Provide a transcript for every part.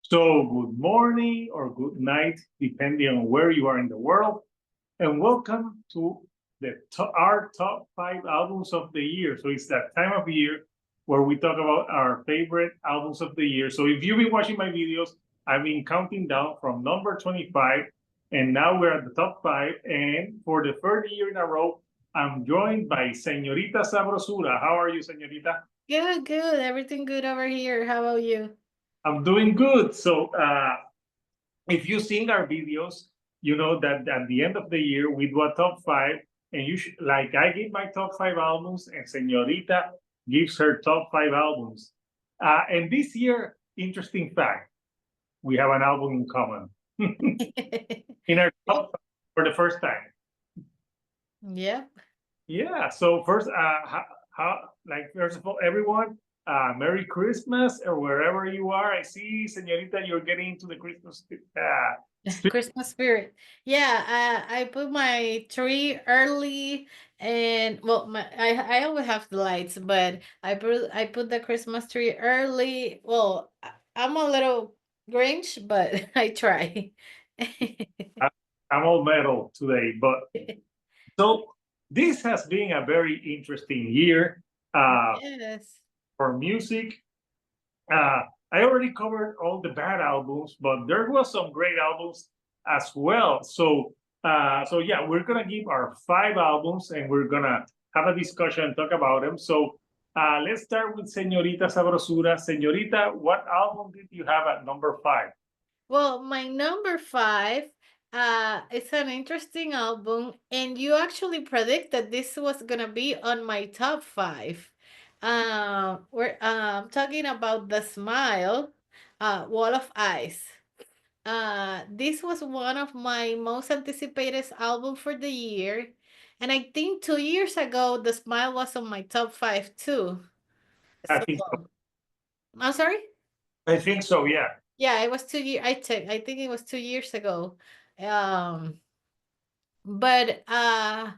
So good morning or good night, depending on where you are in the world. And welcome to our top 5 albums of the year. So it's that time of year where we talk about our favorite albums of the year. So if you've been watching my videos, I've been counting down from number 25, and now we're at the top 5. And for the third year in a row, I'm joined by Senorita Sabrosura. How are you, Senorita? Good, good. Everything good over here. How about you? I'm doing good. So if you've seen our videos, you know that at the end of the year we do a top 5, and you should, like, I give my top 5 albums, and Senorita gives her top 5 albums. And this year, interesting fact, we have an album in common in our top 5 for the first time. Yep. Yeah. So first, first of all, everyone, Merry Christmas, or wherever you are. I see, Senorita, you're getting into the Christmas spirit. Christmas spirit. Yeah, I put my tree early, and well, I always have the lights, but I put the Christmas tree early. Well, I'm a little Grinch, but I try. I'm all metal today, but so this has been a very interesting year Yes. for music. Uh, I already covered all the bad albums, but there was some great albums as well. So yeah, we're gonna give our 5 albums, and we're gonna have a discussion and talk about them. So let's start with Señorita Sabrosura. Señorita, what album did you have at number 5? Well, my number 5, it's an interesting album, and you actually predicted this was gonna be on my top 5. We're talking about The Smile, Wall of Ice. This was one of my most anticipated album for the year, and I think 2 years ago, The Smile was on my top 5 too. I So, think I'm sorry. I think so. Yeah. Yeah, it was 2 years. I think it was 2 years ago. Um, but uh,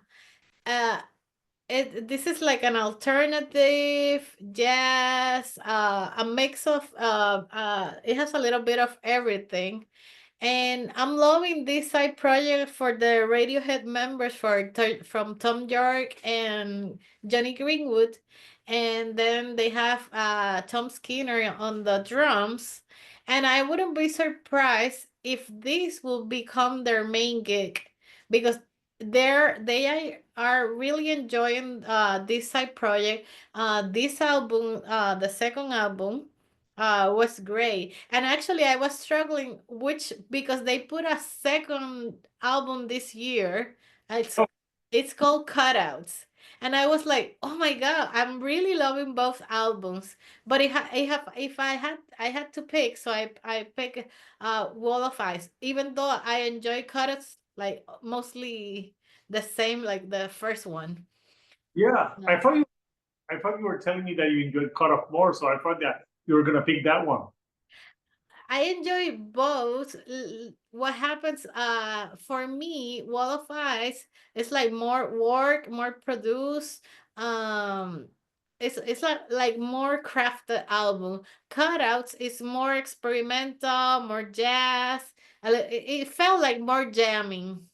this is like an alternative jazz, a mix of it has a little bit of everything. And I'm loving this side project for the Radiohead members from Tom York and Johnny Greenwood. And then they have Tom Skinner on the drums. And I wouldn't be surprised if this will become their main gig, because they are really enjoying this side project. This album, the second album, was great. And actually, I was struggling which, because they put a second album this year. It's Oh, it's called Cutouts. And I was like, "Oh my God, I'm really loving both albums." But if I had to pick, so I pick Wall of Ice, even though I enjoy Cutouts like mostly the same like the first one. yeah. Yeah. I thought you were telling me that you enjoyed Cut Off more, so I thought that you were gonna pick that one. I enjoy both. What happens for me, Wall of Ice is like more work, more produced. Um it's like more crafted album. Cutouts is more experimental, more jazz. It felt like more jamming.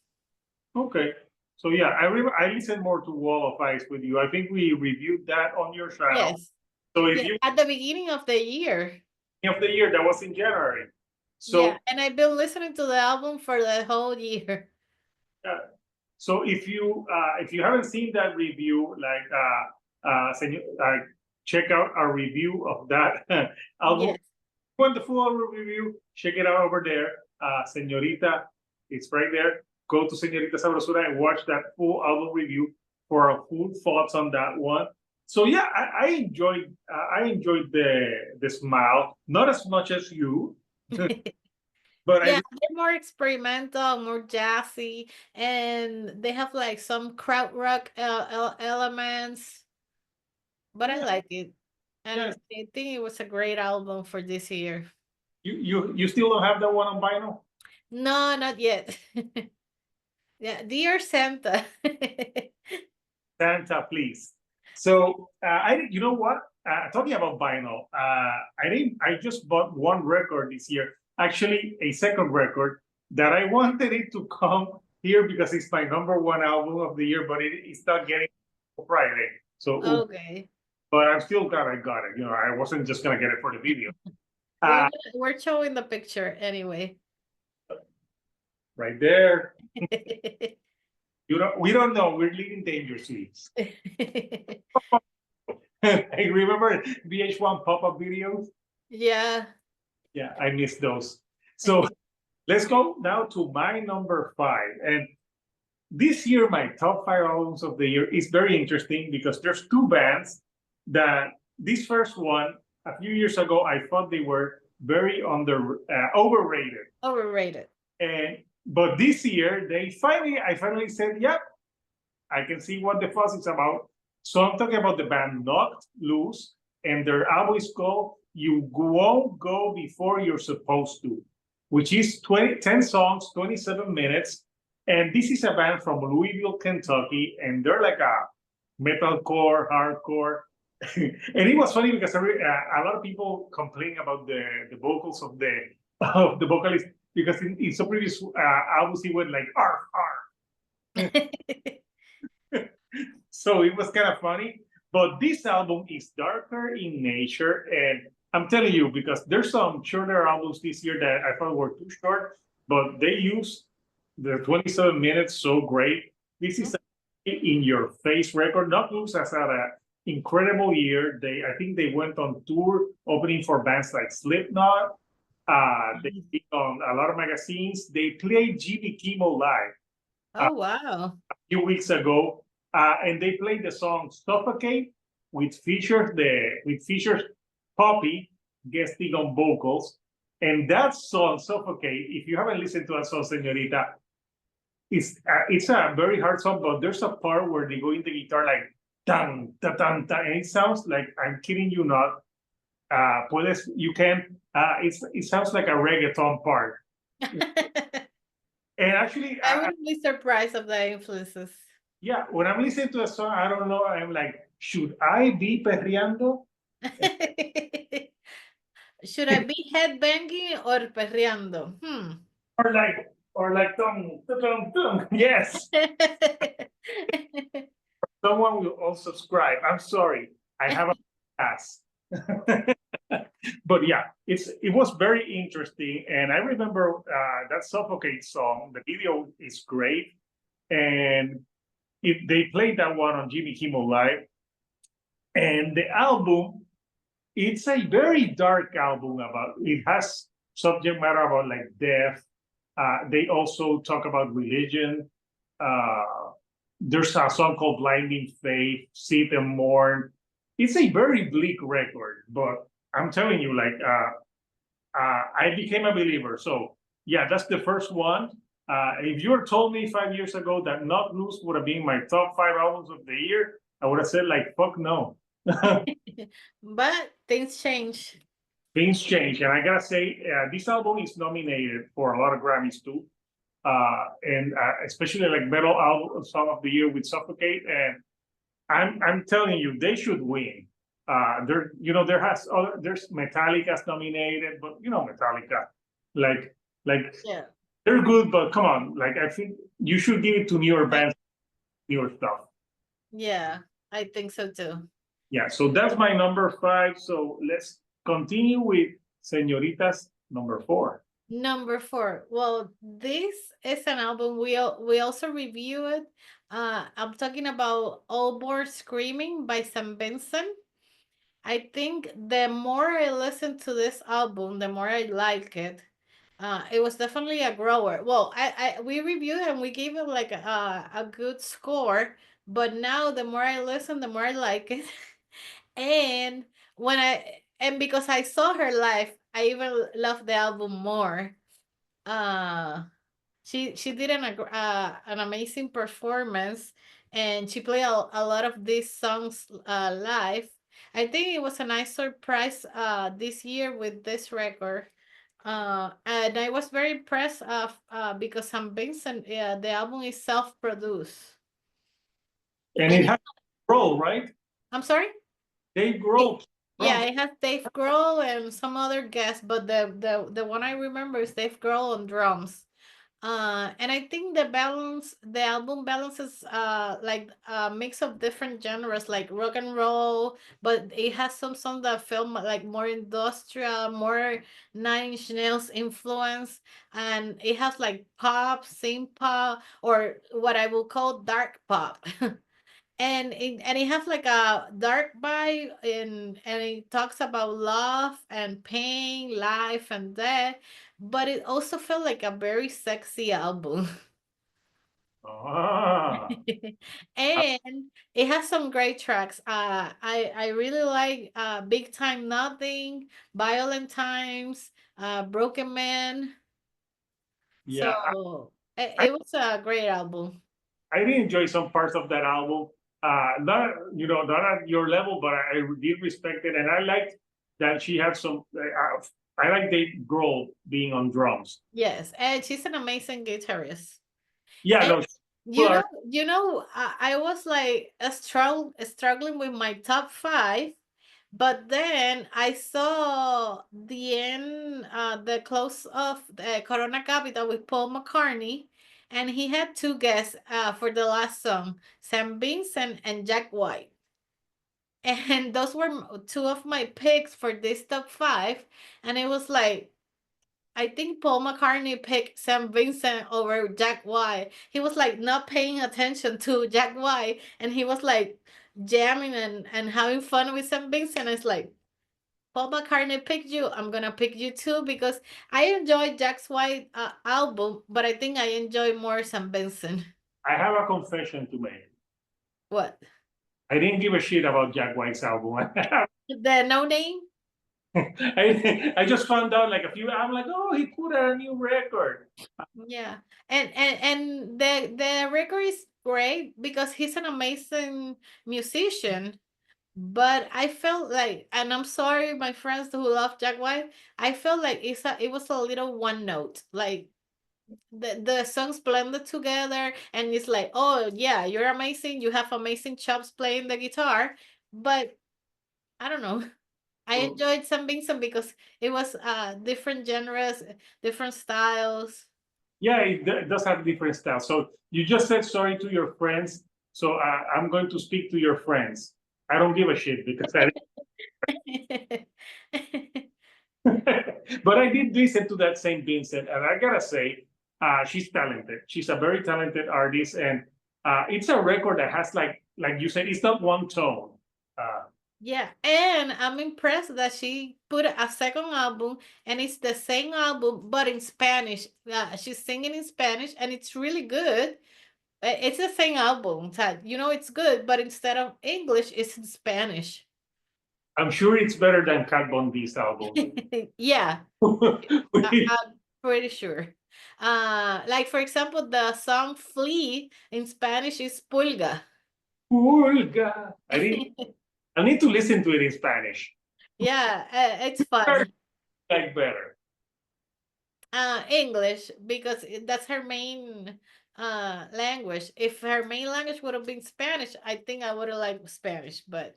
Okay. So yeah, I listened more to Wall of Ice with you. I think we reviewed that on your channel. Yes. So if Yeah, you at the beginning of the year. of the year, that was in January. Yeah, So and I've been listening to the album for the whole year. uh, so if you haven't seen that review, like check out our review of that album. Yes. If you want the full album review, check it out over there. Señorita, it's right there. Go to Señorita Sabrosura and watch that full album review for our full thoughts on that one. So yeah, I enjoyed the Smile, not as much as you, but I Yeah, they're more experimental, more jazzy, and they have like some krautrock elements. But I yeah, like it, and I yes. think it was a great album for this year. You still don't have that one on vinyl? No, not yet. Yeah, Dear Santa. Santa, please. So you know what? Talking about vinyl, I just bought one record this year. actually a second record that I wanted it to come here because it's my #1 album of the year, but it's not getting Friday. So, Okay. but I'm still glad I got it. I wasn't just gonna get it for the video. We're showing the picture anyway. Right there. We don't know. We're living dangerously. I remember VH1 pop-up videos. Yeah. Yeah, I miss those. So let's go now to my #5. And this year, my top 5 albums of the year is very interesting because there's two bands that this first one, a few years ago, I thought they were very overrated. Overrated. But this year, I finally said, yep, I can see what the fuss is about. So I'm talking about the band Knocked Loose, and their album is called You Won't Go Before You're Supposed To, which is 10 songs, 27 minutes. And this is a band from Louisville, Kentucky, and they're like a metalcore, hardcore. And it was funny because a lot of people complain about the vocals of the vocalist because in some previous albums he went like arf arf. So it was kind of funny. But this album is darker in nature, and I'm telling you because there's some shorter albums this year that I thought were too short, but they used the 27 minutes so great. This is in your face record. Not Loose has had an incredible year. I think they went on tour opening for bands like Slipknot. They been on a lot of magazines. They played Jimmy Kimmel Live. Oh wow! A few weeks ago, and they played the song "Suffocate," which features Poppy guesting on vocals. And that song, "Suffocate," if you haven't listened to that song, Senorita, it's a very hard song, but there's a part where they go in the guitar like dun dun dun dun, and it sounds like, I'm kidding you not. It sounds like a reggaeton part. And actually, I wouldn't be surprised of the influences. Yeah, when I'm listening to a song, I don't know. I'm like, should I be perreando? Should I be headbanging or perreando? Or like, dum, dum, dum. Yes. Someone will unsubscribe. I'm sorry. I have a pass. But yeah, it was very interesting. And I remember that Suffocate song, the video is great. And they played that one on Jimmy Kimmel Live. And the album, it's a very dark album it has subject matter about like death. They also talk about religion. There's a song called Blinding Faith, Sit and Mourn. It's a very bleak record, but I'm telling you, like, I became a believer. So yeah, that's the first one. If you had told me 5 years ago that Not Loose would have been my top 5 albums of the year, I would have said like, fuck no. But things change. Things change, and I gotta say, this album is nominated for a lot of Grammys too, and especially like metal album song of the year with Suffocate. And I'm telling you, they should win. There's Metallica's nominated, but Metallica, like Yeah. they're good, but come on, like I think you should give it to newer bands, newer stuff. Yeah, I think so too. Yeah, so that's my #5. So let's continue with Senoritas #4. #4. Well, this is an album we also review it. I'm talking about All Born Screaming by St. Vincent. I think the more I listen to this album, the more I like it. It was definitely a grower. Well, we reviewed and we gave it like a good score, but now the more I listen, the more I like it. And because I saw her live, I even love the album more. She did an amazing performance, and she played a lot of these songs live. I think it was a nice surprise this year with this record. And I was very impressed because St. Vincent, the album is self-produced. And it has grow, right? I'm sorry? They grow. Yeah, drums. it has Dave Grohl and some other guests, but the one I remember is Dave Grohl on drums. And I think the album balances like a mix of different genres like rock and roll, but it has some songs that feel like more industrial, more Nine Inch Nails influence, and it has like pop, synth pop, or what I will call dark pop. And it has like a dark vibe, and it talks about love and pain, life and death, but it also felt like a very sexy album. Ah, And it has some great tracks. I really like Big Time Nothing, Violent Times, Broken Man. yeah, So I, it was a great album. I did enjoy some parts of that album. Not not at your level, but I did respect it, and I liked that she had some. I like Dave Grohl being on drums. Yes, and she's an amazing guitarist. Yeah, And no, people you know, are. I was like struggling with my top five, but then I saw the end, the close of the Corona Capital with Paul McCartney, and he had two guests for the last song, Sam Vincent and Jack White. And those were two of my picks for this top five. And it was like, I think Paul McCartney picked Sam Vincent over Jack White. He was like not paying attention to Jack White, and he was like jamming and having fun with Sam Vincent. It's like, Paul McCartney picked you. I'm gonna pick you too because I enjoyed Jack's White album, but I think I enjoy more Sam Vincent. I have a confession to make. What? I didn't give a shit about Jack White's album. The No Name? I just found out like a few. I'm like, oh, he put out a new record. Yeah, and the record is great because he's an amazing musician. But I felt like, and I'm sorry, my friends who love Jack White, I felt like it was a little one note. Like the songs blended together, and it's like, oh yeah, you're amazing. You have amazing chops playing the guitar, but I don't know. I enjoyed some Vincent because it was different genres, different styles. Yeah, it does have different styles. So you just said sorry to your friends. So I'm going to speak to your friends. I don't give a shit because I. But I did listen to that Saint Vincent, and I gotta say, she's talented. She's a very talented artist, and it's a record that has like you said, it's not one tone. Uh, Yeah, and I'm impressed that she put a second album, and it's the same album but in Spanish. She's singing in Spanish, and it's really good. It's the same album, that it's good, but instead of English, it's in Spanish. I'm sure it's better than Kat Von D's album. Yeah, I'm pretty sure. Like for example, the song "Flea" in Spanish is "Pulga." Pulga. I need to listen to it in Spanish. Yeah, it's fun. Like better. English because that's her main language. If her main language would have been Spanish, I think I would have liked Spanish. But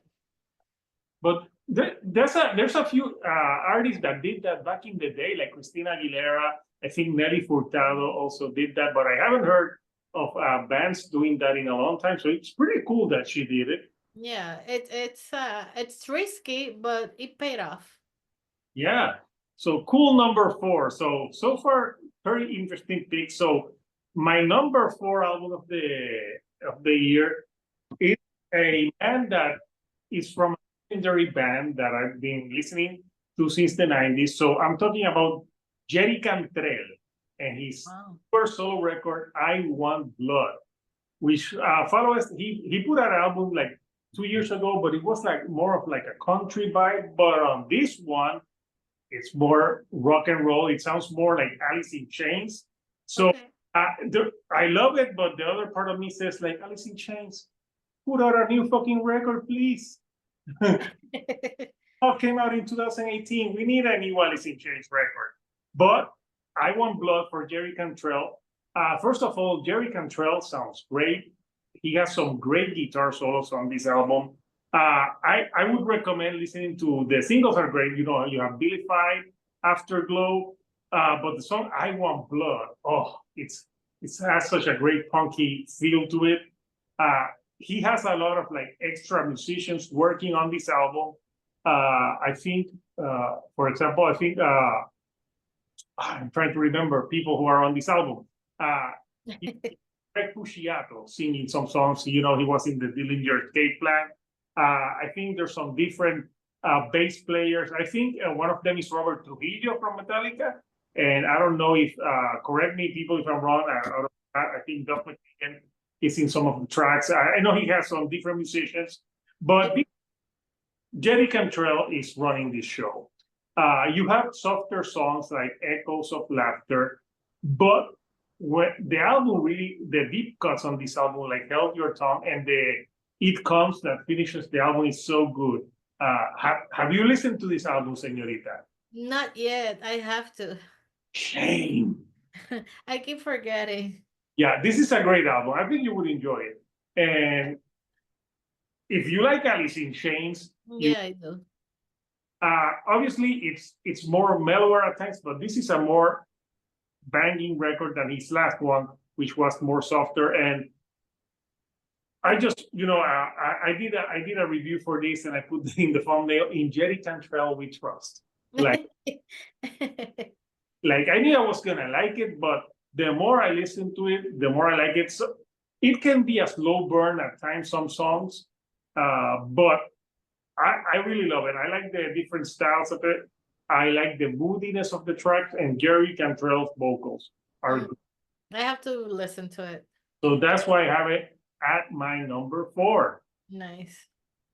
But there's a few artists that did that back in the day, like Christina Aguilera. I think Nelly Furtado also did that, but I haven't heard of bands doing that in a long time. So it's pretty cool that she did it. yeah, it's risky, but it paid off. Yeah. So cool number four. So far, very interesting pick. So my number four album of the year is a band that is from a legendary band that I've been listening to since the 90s. So I'm talking about Jerry Cantrell and his Wow. first solo record, I Want Blood, which follows, he put out an album like 2 years ago, but it was like more of like a country vibe. But on this one, it's more rock and roll. It sounds more like Alice in Chains. So Okay. I love it, but the other part of me says like Alice in Chains, put out a new fucking record, please. All came out in 2018. We need a new Alice in Chains record. But I Want Blood for Jerry Cantrell. First of all, Jerry Cantrell sounds great. He has some great guitar solos on this album. I would recommend listening to the singles are great. You know, you have Vilified, Afterglow, but the song I Want Blood, oh, it has such a great punky feel to it. Uh, he has a lot of like extra musicians working on this album. I think, for example, I'm trying to remember people who are on this album. Uh, Greg Puciato singing some songs. You know, he was in the Dillinger Escape Plan. I think there's some different bass players. I think one of them is Robert Trujillo from Metallica. And I don't know if, correct me, people, if I'm wrong. I think Duff McKagan is in some of the tracks. I know he has some different musicians, but Jerry Cantrell is running this show. You have softer songs like Echoes of Laughter, but when the album really, the deep cuts on this album, like Held Your Tongue and the It Comes that finishes the album is so good. Have you listened to this album, Senorita? Not yet. I have to. Shame. I keep forgetting. Yeah, this is a great album. I think you would enjoy it. And if you like Alice in Chains, Yeah, I do. Obviously it's more mellower at times, but this is a more banging record than his last one, which was more softer. And I just, you know, I did a review for this, and I put in the thumbnail, "In Jerry Cantrell we trust." Like, like I knew I was gonna like it, but the more I listen to it, the more I like it. So it can be a slow burn at times, some songs, but I really love it. I like the different styles of it. I like the moodiness of the tracks, and Jerry Cantrell's vocals are good. I have to listen to it. So that's why I have it at my number 4. Nice.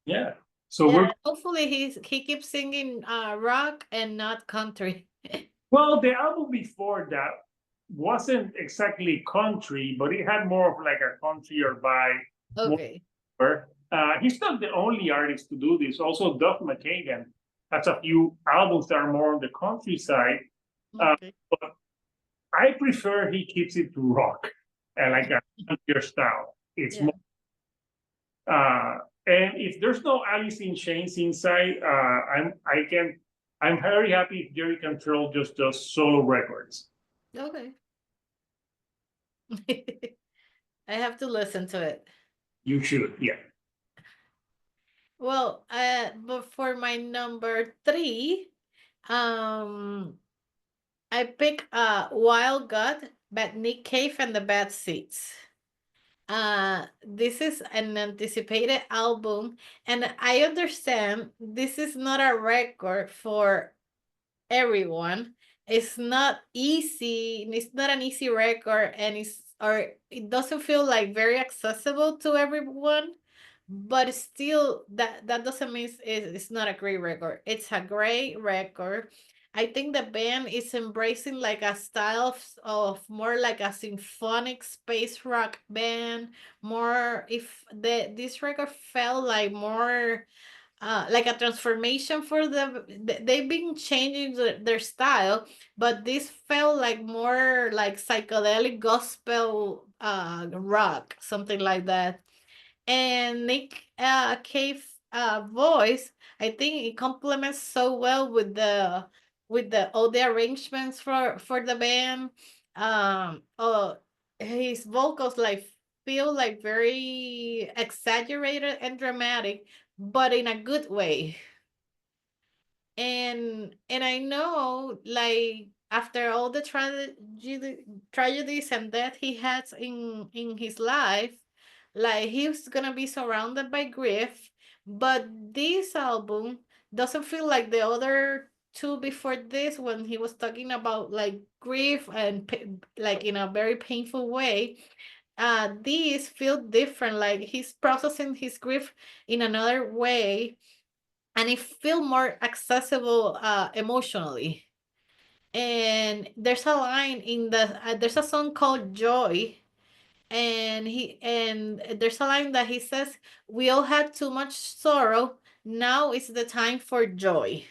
Yeah. So Yeah, we're hopefully he keeps singing rock and not country. well, the album before that wasn't exactly country, but it had more of like a country or vibe. Okay. He's not the only artist to do this. Also, Duff McKagan has a few albums that are more on the countryside. Okay. But I prefer he keeps it to rock and like a country style. It's Yeah. more. And if there's no Alice in Chains inside, I'm very happy if Jerry Cantrell just does solo records. Okay. I have to listen to it. You should, yeah. Well, but for my number 3, I pick Wild God, but Nick Cave and the Bad Seeds. This is an anticipated album, and I understand this is not a record for everyone. It's not easy. It's not an easy record, and it doesn't feel like very accessible to everyone. But still, that doesn't mean it's not a great record. It's a great record. I think the band is embracing like a style of more like a symphonic space rock band. More if this record felt like more like a transformation for they've been changing their style, but this felt like more like psychedelic gospel rock, something like that. And Nick Cave voice, I think it complements so well with the all the arrangements for the band. Oh, his vocals like feel like very exaggerated and dramatic, but in a good way. And I know, like, after all the tragedies and death he has in his life, like he was gonna be surrounded by grief. But this album doesn't feel like the other two before this, when he was talking about like grief and like in a very painful way. These feel different, like he's processing his grief in another way, and it feel more accessible emotionally. And there's a line in there's a song called Joy, and there's a line that he says, "We all had too much sorrow, now is the time for joy."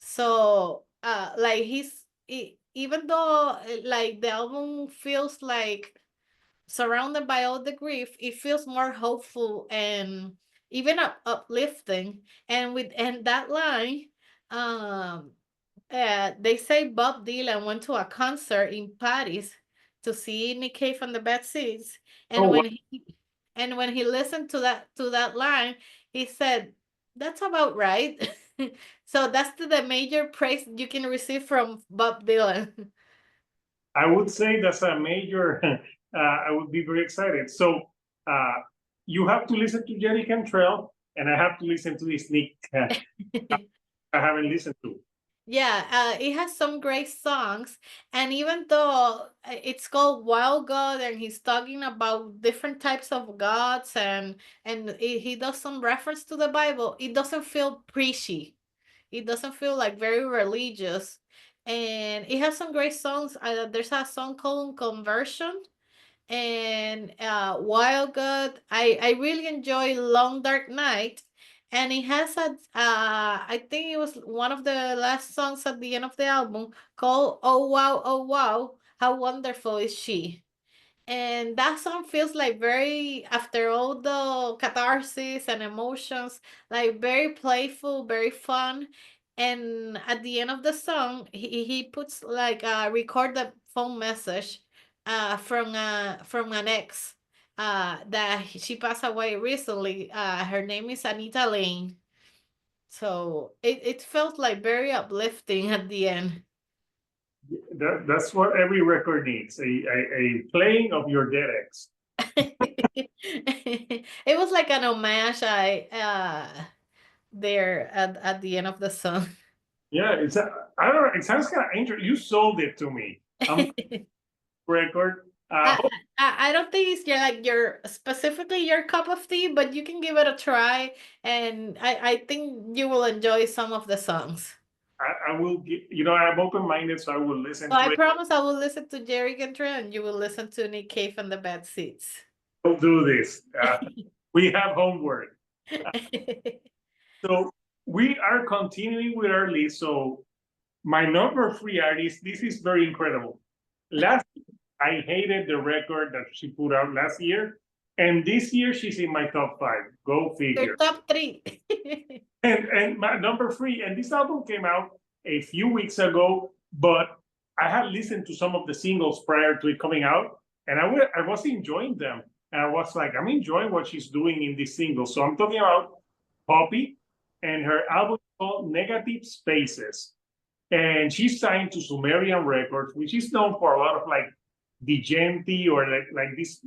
So like even though like the album feels like surrounded by all the grief, it feels more hopeful, even uplifting. And that line, um, they say Bob Dylan went to a concert in Paris to see Nick Cave and the Bad Seeds, and Oh, when he listened to that line, he said, "That's about right." So that's the major praise you can receive from Bob Dylan. I would say that's a major. I would be very excited. So uh, you have to listen to Jerry Cantrell, and I have to listen to this Nick. I haven't listened to. Yeah, it has some great songs, and even though it's called Wild God, and he's talking about different types of gods, and he does some reference to the Bible, it doesn't feel preachy. It doesn't feel like very religious, and it has some great songs. There's a song called Conversion, and Wild God. I really enjoy Long Dark Night, and it has a I think it was one of the last songs at the end of the album called Oh Wow, how wonderful is she. And that song feels like very, after all the catharsis and emotions, like very playful, very fun. And at the end of the song, he puts like a recorded phone message from an ex that she passed away recently. Her name is Anita Lane. So it felt like very uplifting at the end. That's what every record needs, a playing of your dead ex. It was like an homage I there at the end of the song. Yeah, I don't know. It sounds kind of interesting. You sold it to me. I'm record. I, I don't think it's your specifically your cup of tea, but you can give it a try, and I think you will enjoy some of the songs. I will get, I'm open-minded, so I will listen So to I it. promise I will listen to Jerry Cantrell, and you will listen to Nick Cave and the Bad Seeds. We'll do this. We have homework. So we are continuing with our list. So my number 3 artist, this is very incredible. Last I hated the record that she put out last year, and this year she's in my top 5. Go Your figure. top three. And my number 3, and this album came out a few weeks ago, but I had listened to some of the singles prior to it coming out, and I was enjoying them. And I was like, I'm enjoying what she's doing in this single. So I'm talking about Poppy, and her album is called Negative Spaces. And she's signed to Sumerian Records, which is known for a lot of like Digenti or like these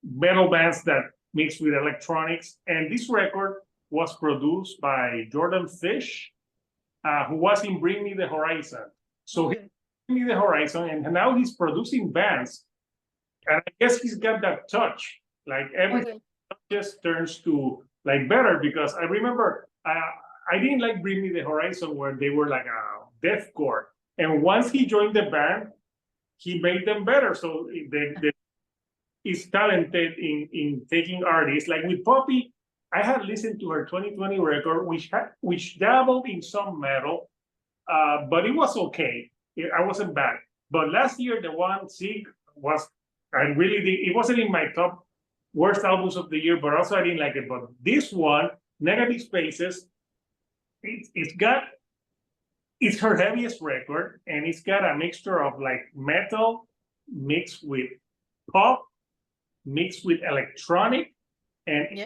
metal bands that mix with electronics. And this record was produced by Jordan Fish, who was in Bring Me the Horizon. So Okay. he Bring Me the Horizon, and now he's producing bands. And I guess he's got that touch. Like everything just turns to like better, because I remember I didn't like Bring Me the Horizon where they were like a deathcore. And once he joined the band, he made them better. So he's talented in taking artists. Like with Poppy, I had listened to her 2020 record, which dabbled in some metal, but it was okay. I wasn't bad. But last year, the one Sig was, I really did. It wasn't in my top worst albums of the year, but also I didn't like it. But this one, Negative Spaces, it's her heaviest record, and it's got a mixture of like metal mixed with pop, mixed with electronic, and Yeah.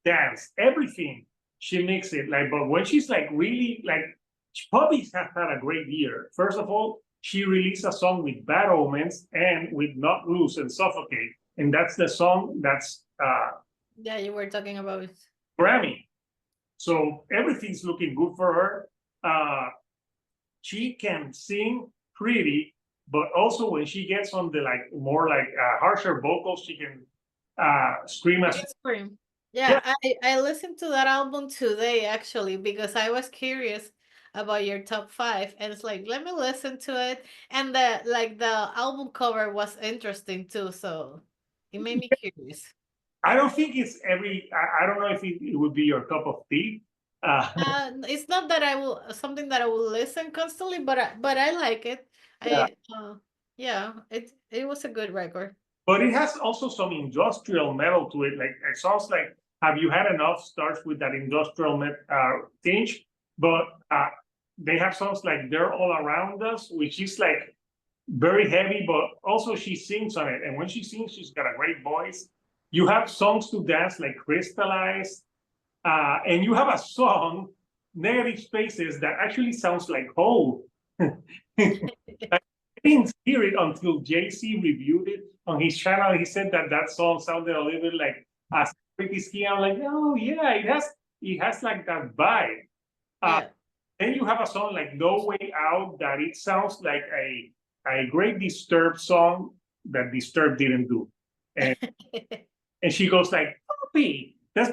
dance, everything. She mixed it like, but when she's like really like, Poppy has had a great year. First of all, she released a song with Bad Omens and with Not Loose and Suffocate, and that's the song that's Yeah, you were talking about it. Grammy. So everything's looking good for her. She can sing pretty, but also when she gets on the like more like harsher vocals, she can scream as Scream. Yeah, I listened to that album today actually because I was curious about your top 5, and it's like, let me listen to it. And the album cover was interesting too, so it made me curious. I don't think it's I don't know if it would be your cup of tea. It's not that I will something that I will listen constantly, but I like it. Yeah. Yeah, it was a good record. But it has also some industrial metal to it. Like it sounds like Have You Had Enough starts with that industrial tinge, but they have songs like They're All Around Us, which is like very heavy, but also she sings on it. And when she sings, she's got a great voice. You have songs to dance like Crystallize, and you have a song, Negative Spaces, that actually sounds like Hole. I didn't hear it until JC reviewed it on his channel. He said that that song sounded a little bit like a pretty ski. I'm like, oh yeah, it has like that vibe. Yeah. Then you have a song like No Way Out that it sounds like a great Disturbed song that Disturbed didn't do. And and she goes like, Poppy. That's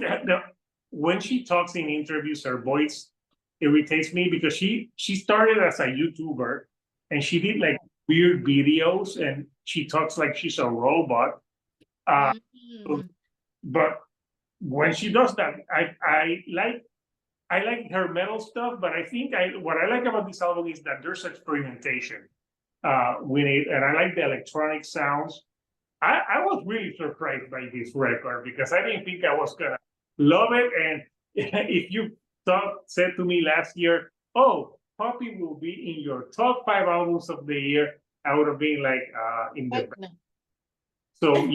when she talks in interviews, her voice irritates me because she started as a YouTuber and she did like weird videos and she talks like she's a robot. But when she does that, I like her metal stuff, but I think what I like about this album is that there's experimentation with it, and I like the electronic sounds. I was really surprised by this record because I didn't think I was gonna love it. And if you said to me last year, "Oh, Poppy will be in your top 5 albums of the year," I would have been like, in the. So.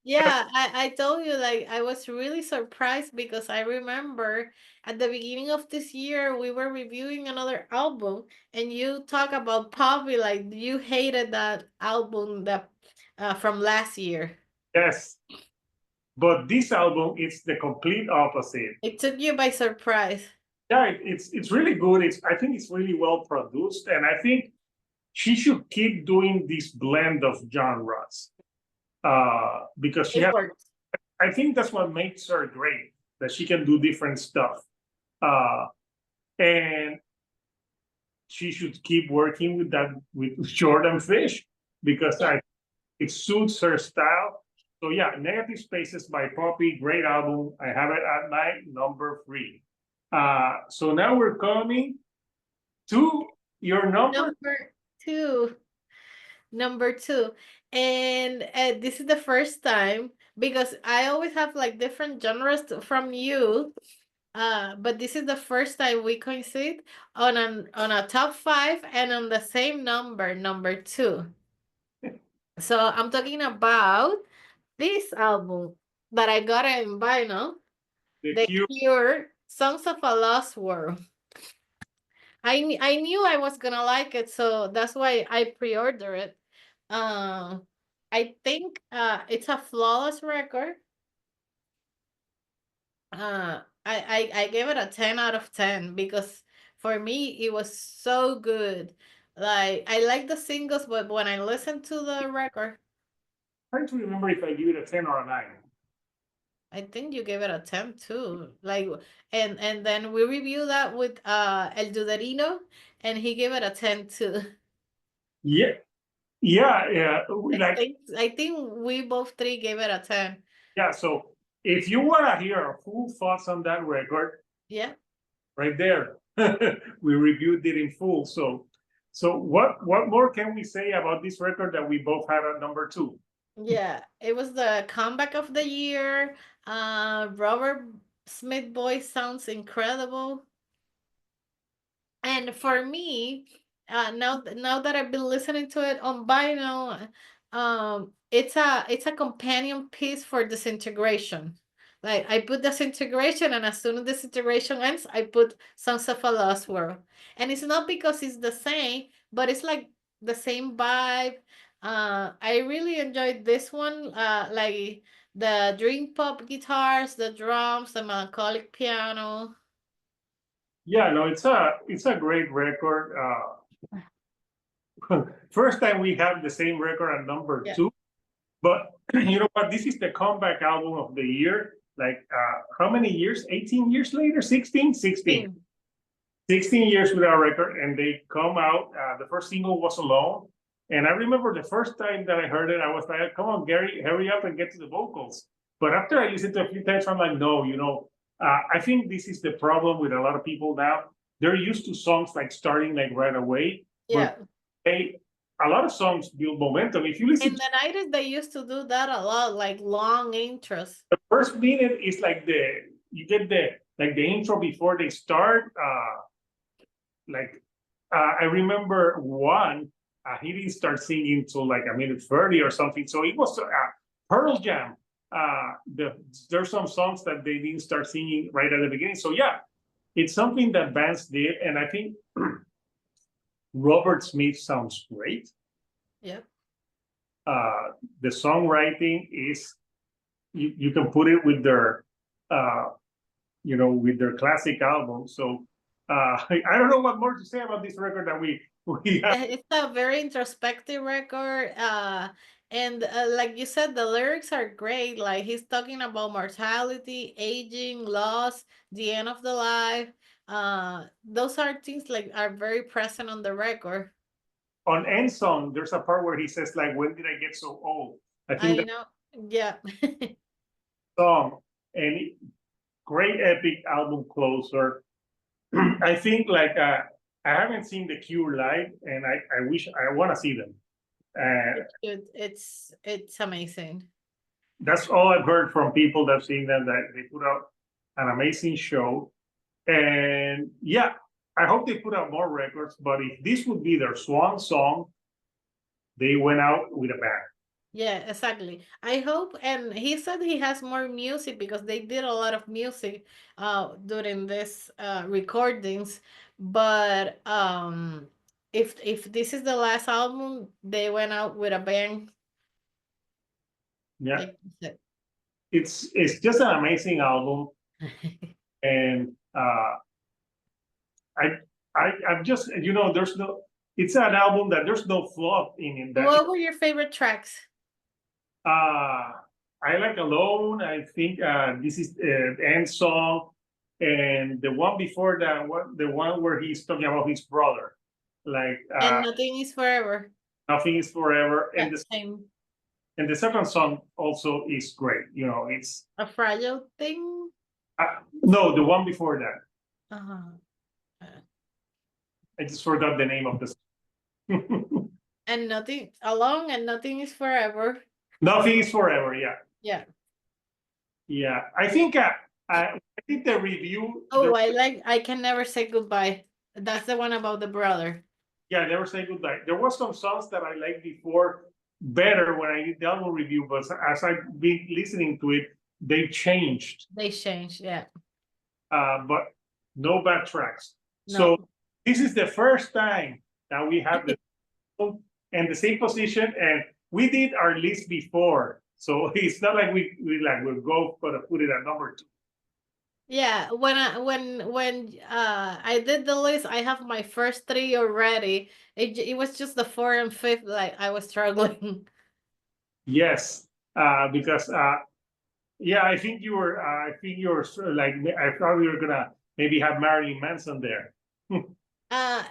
Yeah, I told you, like, I was really surprised because I remember at the beginning of this year we were reviewing another album and you talk about Poppy like you hated that album that from last year. Yes, but this album is the complete opposite. It took you by surprise. Yeah, it's really good. I think it's really well produced, and I think she should keep doing this blend of genres. Because she has, I think that's what makes her great, that she can do different stuff. And she should keep working with that with Jordan Fish because it suits her style. So yeah, Negative Spaces by Poppy, great album. I have it at my number 3. So now we're coming to your number 2. Number 2. And this is the first time because I always have like different genres from you. But this is the first time we coincide on a top 5 and on the same number 2. So I'm talking about this album that I got in vinyl, The Cure, Songs of a Lost World. I knew I was gonna like it, so that's why I pre-ordered it. I think it's a flawless record. I gave it a 10 out of 10 because for me it was so good. Like I like the singles, but when I listen to the record, trying to remember if I give it a 10 or a 9. I think you gave it a 10 too. Like and then we reviewed that with El Duderino and he gave it a 10 too. Yeah. Like I think we both 3 gave it a 10. Yeah, so if you want to hear our full thoughts on that record, yeah, right there, we reviewed it in full. So what more can we say about this record that we both had at number 2? Yeah, it was the comeback of the year. Robert Smith voice sounds incredible. And for me, now that I've been listening to it on vinyl, it's a companion piece for Disintegration. Like I put Disintegration, and as soon as Disintegration ends, I put Songs of a Lost World. And it's not because it's the same, but it's like the same vibe. I really enjoyed this one. Like the dream pop guitars, the drums, the melancholic piano. Yeah, no, it's a great record. First time we have the same record at number 2, but you know what? This is the comeback album of the year. Like how many years? 18 years later? 16 years with our record, and they come out. The first single was Alone, and I remember the first time that I heard it, I was like, "Come on, Gary, hurry up and get to the vocals." But after I listened to it a few times, I'm like, "No, you know." I think this is the problem with a lot of people now. They're used to songs like starting like right away. Yeah. They a lot of songs build momentum. If you listen In the 90s, they used to do that a lot, like long intros. the first minute is like you get the intro before they start. Like I remember one, he didn't start singing till like a minute 30 or something. So it was Pearl Jam. There's some songs that they didn't start singing right at the beginning. So yeah, it's something that bands did, and I think Robert Smith sounds great. Yep. The songwriting is you can put it with their with their classic album. So I don't know what more to say about this record that we have. It's a very introspective record. And like you said, the lyrics are great. Like he's talking about mortality, aging, loss, the end of the life. Those are things like are very present on the record. On End Song, there's a part where he says like, "When did I get so old?" I think I that know. Yeah. song and great epic album closer. I think like I haven't seen the Cure live, and I wish I want to see them. It's amazing. That's all I've heard from people that've seen them, that they put out an amazing show. And yeah, I hope they put out more records, but if this would be their swan song, they went out with a bang. Yeah, exactly. I hope, and he said he has more music because they did a lot of music during this recordings. But if this is the last album, they went out with a bang. Yeah, Like you said. it's just an amazing album, and I'm just there's no. It's an album that there's no flaw in it. That What were your favorite tracks? I like Alone. I think this is the End Song, and the one before that, the one where he's talking about his brother, like And Nothing Is Forever. Nothing Is Forever, Yeah, same. and the second song also is great. It's A Fragile Thing. no, the one before that. Uh-huh. I just forgot the name of the song. And Nothing Alone and Nothing Is Forever. Nothing Is Forever. Yeah, Yeah. yeah. I think I did the review. Oh, I Can Never Say Goodbye. That's the one about the brother. Yeah, Never Say Goodbye. There was some songs that I liked before better when I did the album review, but as I've been listening to it, they changed. They changed, yeah. But no bad tracks. No. So this is the first time that we have the and the same position, and we did our list before, so it's not like we'll go for put it at number 2. Yeah, when I did the list, I have my first 3 already. It was just the 4 and 5 like I was struggling. Yes, because yeah, I think you were like, I thought we were gonna maybe have Marilyn Manson there.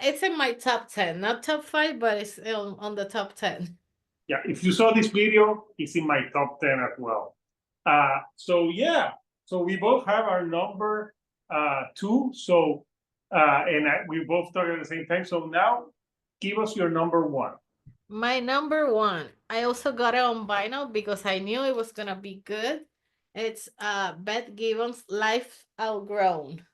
It's in my top 10, not top 5, but it's on the top 10. Yeah, if you saw this video, it's in my top 10 as well. So yeah, so we both have our number 2. So and we both talk at the same time. So now, give us your number 1. My number 1, I also got it on vinyl because I knew it was gonna be good. It's Beth Gibbons-Lives, Outgrown.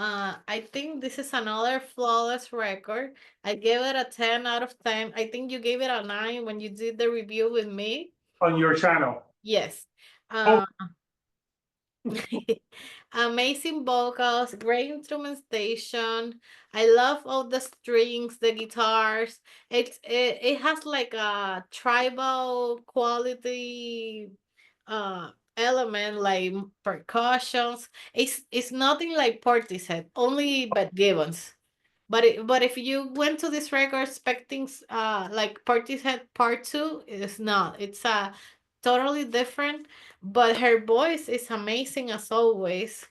I think this is another flawless record. I gave it a 10 out of 10. I think you gave it a 9 when you did the review with me. On your channel. Yes. Oh. Amazing vocals, great instrumentation. I love all the strings, the guitars. It has like a tribal quality element, like percussions. It's nothing like Portishead, only but Gibbons. But if you went to this record expecting like Portishead Part 2, it's not. It's totally different, but her voice is amazing as always.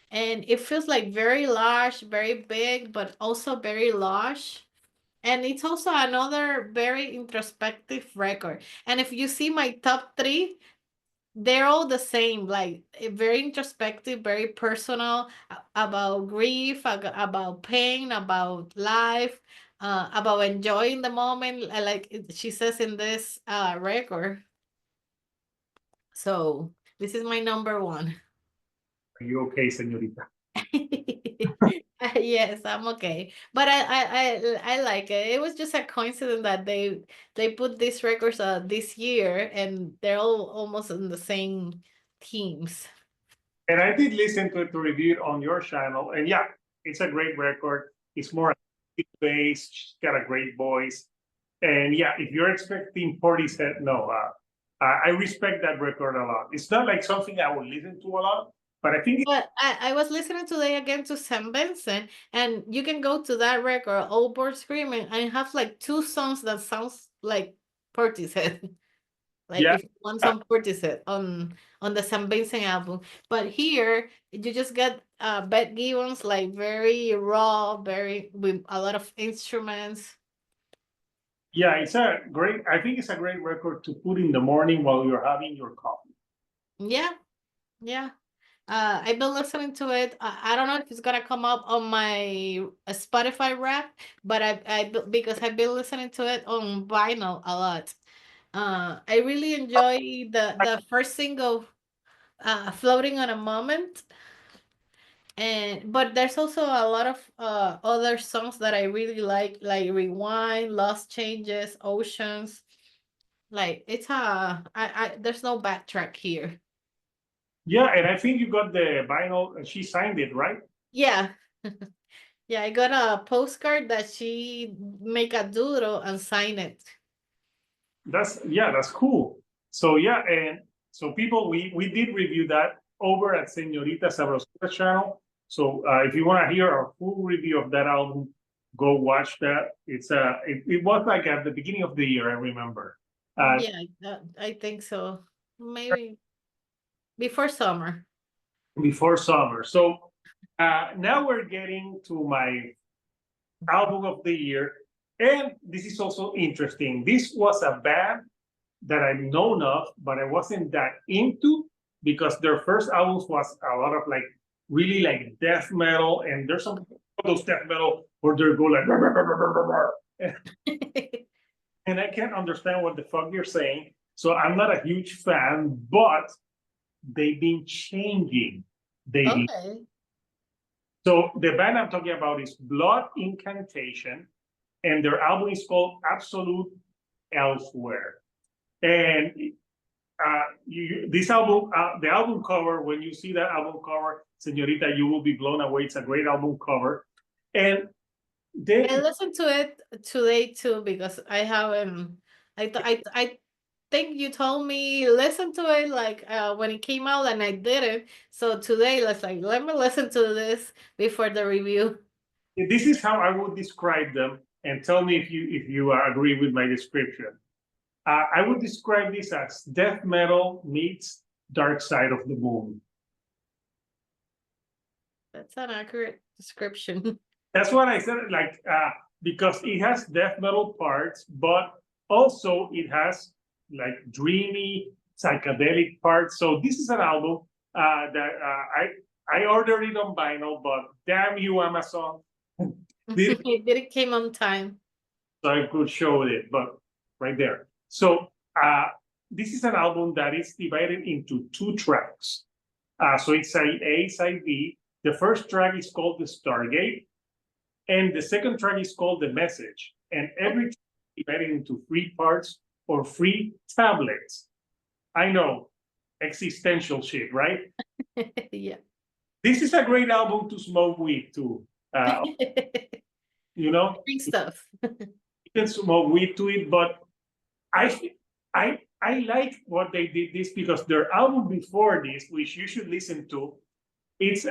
And it feels like very large, very big, but also very lush. And it's also another very introspective record. And if you see my top 3, they're all the same, like very introspective, very personal, about grief, about pain, about life, about enjoying the moment, like she says in this record. So this is my number one. Are you okay, señorita? Yes, I'm okay. But I like it. It was just a coincidence that they put these records this year, and they're all almost in the same themes. And I did listen to it to review it on your channel, and yeah, it's a great record. It's more based. She's got a great voice, and yeah, if you're expecting Portishead, no, I respect that record a lot. It's not like something I would listen to a lot, but I think But I was listening today again to Sam Benson, and you can go to that record, Old Bird Screaming, and it has like two songs that sounds like Portishead. Like yeah, if you want some Portishead on the Sam Benson album. But here you just get Beth Gibbons, like very raw, very with a lot of instruments. yeah, it's a great. I think it's a great record to put in the morning while you're having your coffee. Yeah, yeah. I've been listening to it. I don't know if it's gonna come up on my Spotify rap, but because I've been listening to it on vinyl a lot. I really enjoy the first single, "Floating on a Moment," and but there's also a lot of other songs that I really like "Rewind," "Lost Changes," "Oceans." Like it's I there's no backtrack here. Yeah, and I think you got the vinyl, and she signed it, right? Yeah. Yeah, I got a postcard that she make a doodle and sign it. That's cool. So yeah, and so people, we did review that over at Senorita Sabrosura channel. So if you want to hear our full review of that album, go watch that. It was like at the beginning of the year, I remember. Yeah, I think so. Maybe before summer. Before summer. So now we're getting to my album of the year. And this is also interesting. This was a band that I've known of, but I wasn't that into because their first albums was a lot of like really like death metal, and there's some of those death metal where they go like and I can't understand what the fuck you're saying. So I'm not a huge fan, but they've been changing. They've been Okay. So the band I'm talking about is Blood Incantation, and their album is called Absolute Elsewhere. And this album, the album cover, when you see that album cover, Senorita, you will be blown away. It's a great album cover. And I they, listened to it today too because I haven't. I think you told me listen to it like when it came out and I didn't. So today let's like let me listen to this before the review. this is how I would describe them, and tell me if you agree with my description. I would describe this as death metal meets Dark Side of the Moon. That's an accurate description. That's what I said, like because it has death metal parts, but also it has like dreamy psychedelic parts. So this is an album that I ordered it on vinyl, but damn you, Amazon, It didn't came on time. so I could show it, but right there. So this is an album that is divided into two tracks. So it's side A, side B. The first track is called The Stargate, and the second track is called The Message. And every track is divided into three parts or three tablets. I know, existential shit, right? Yeah. This is a great album to smoke weed to. You know, Big stuff. you can smoke weed to it, but I I like what they did this because their album before this, which you should listen to, it's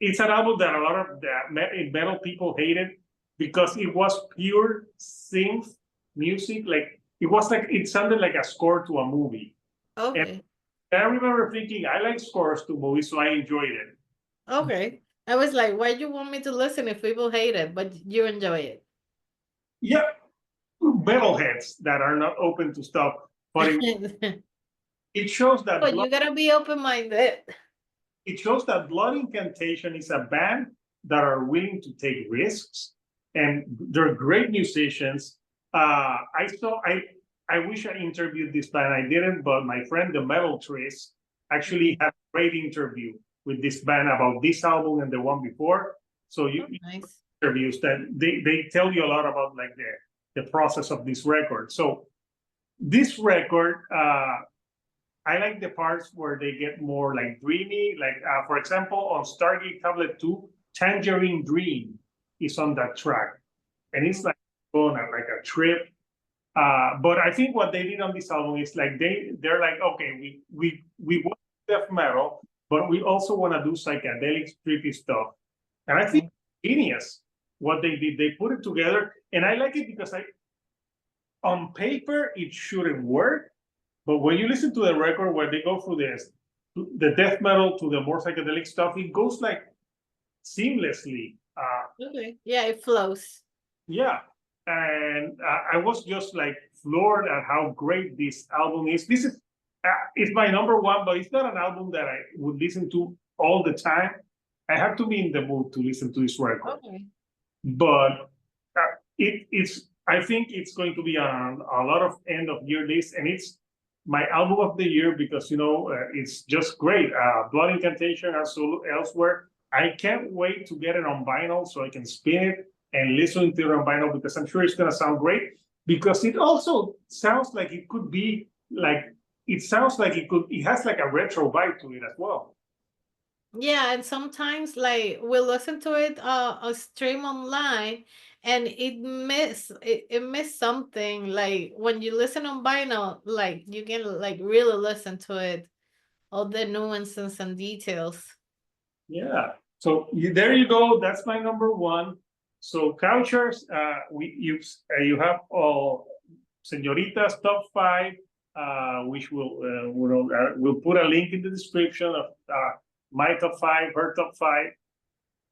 it's an album that a lot of the metal people hated because it was pure synth music. Like it sounded like a score to a movie. Okay. And I remember thinking, I like scores to movies, so I enjoyed it. Okay. I was like, why do you want me to listen if people hate it, but you enjoy it? Yeah, metalheads that are not open to stuff, but it shows that But you gotta be open-minded. Blood Incantation is a band that are willing to take risks, and they're great musicians. I wish I interviewed this band. I didn't, but my friend, the Metal Trees, actually had a great interview with this band about this album and the one before. So Nice. interviews that they tell you a lot about like the process of this record. So this record, I like the parts where they get more like dreamy. Like for example, on Stargate Tablet 2, Tangerine Dream is on that track, and it's like going on like a trip. But I think what they did on this album is like they're like, okay, we want death metal, but we also want to do psychedelic trippy stuff. And I think genius what they did. They put it together, and I like it because on paper it shouldn't work, but when you listen to the record where they go through the death metal to the more psychedelic stuff, it goes like seamlessly. Okay. Yeah, it flows. Yeah. And I was just like floored at how great this album is. This is it's my number one, but it's not an album that I would listen to all the time. I have to be in the mood to listen to this record. Okay. But it's I think it's going to be on a lot of end of year lists, and it's my album of the year because it's just great. Blood Incantation-Absolute Elsewhere. I can't wait to get it on vinyl so I can spin it and listen to it on vinyl because I'm sure it's gonna sound great. Because it also sounds like it could be like it has like a retro vibe to it as well. Yeah, and sometimes like we listen to it a stream online and it miss something. Like when you listen on vinyl, like you can like really listen to it, all the nuances and details. Yeah. So there you go. That's my number one. So Couchers, you have all Senoritas top 5, which we'll put a link in the description of my top 5, her top 5.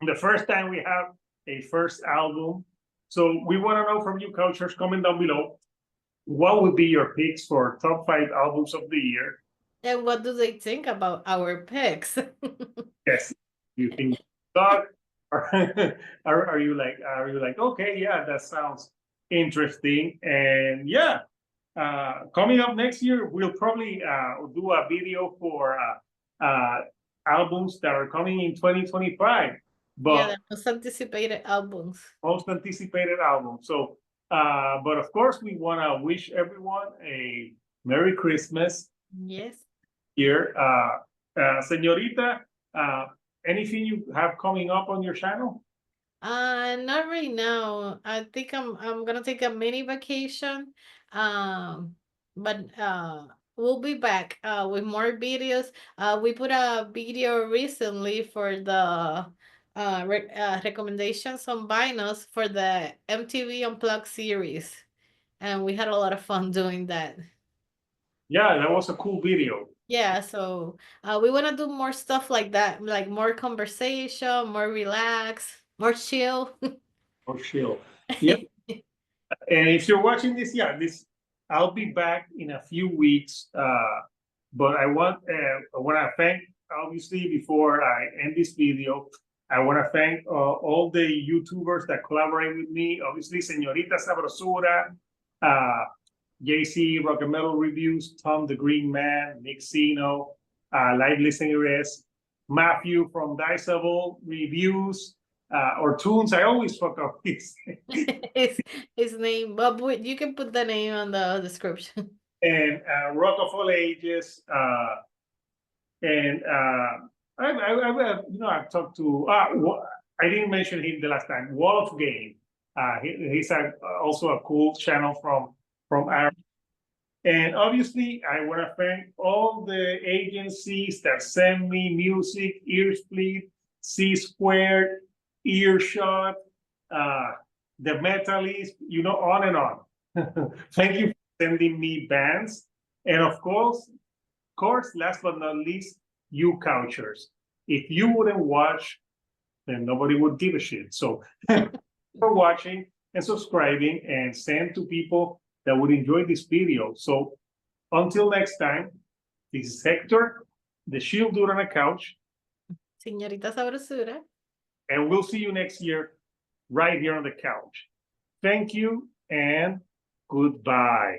The first time we have a first album. So we want to know from you, Couchers, comment down below. What would be your picks for top 5 albums of the year? And what do they think about our picks? Yes, you think dog, or are you like okay, yeah, that sounds interesting, and yeah, coming up next year we'll probably do a video for albums that are coming in 2025, Yeah, but the most anticipated albums. most anticipated album. So, but of course we want to wish everyone a Merry Christmas Yes. here, Señorita. Anything you have coming up on your channel? Not right now. I think I'm gonna take a mini vacation. But we'll be back with more videos. We put a video recently for the recommendations on vinyls for the MTV Unplugged series, and we had a lot of fun doing that. Yeah, that was a cool video. Yeah, so we want to do more stuff like that, like more conversation, more relax, more chill. For sure. Yeah. And if you're watching this, yeah, I'll be back in a few weeks. But I want to thank, obviously, before I end this video, I want to thank all the YouTubers that collaborate with me. Obviously, Señorita Sabrosura, JC Rock and Metal Reviews, Tom the Green Man, Nick Sino, Live Listeners, Matthew from Diceable Reviews, or Tunes. I always fuck up his name, but you can put the name on the description. And Rock of All Ages, and I've talked to. I didn't mention him the last time. Wall of Game. He's also a cool channel from Aaron. And obviously, I want to thank all the agencies that send me music: Earsplit, C Squared, Earshot, The Metalist, on and on. Thank you for sending me bands. And of course, last but not least, you Couchers. If you wouldn't watch, then nobody would give a shit. So for watching and subscribing, and send to people that would enjoy this video. So until next time, this is Hector, the Shield Dude on a Couch. Señorita Sabrosura. And we'll see you next year. right here on the couch. Thank you and goodbye.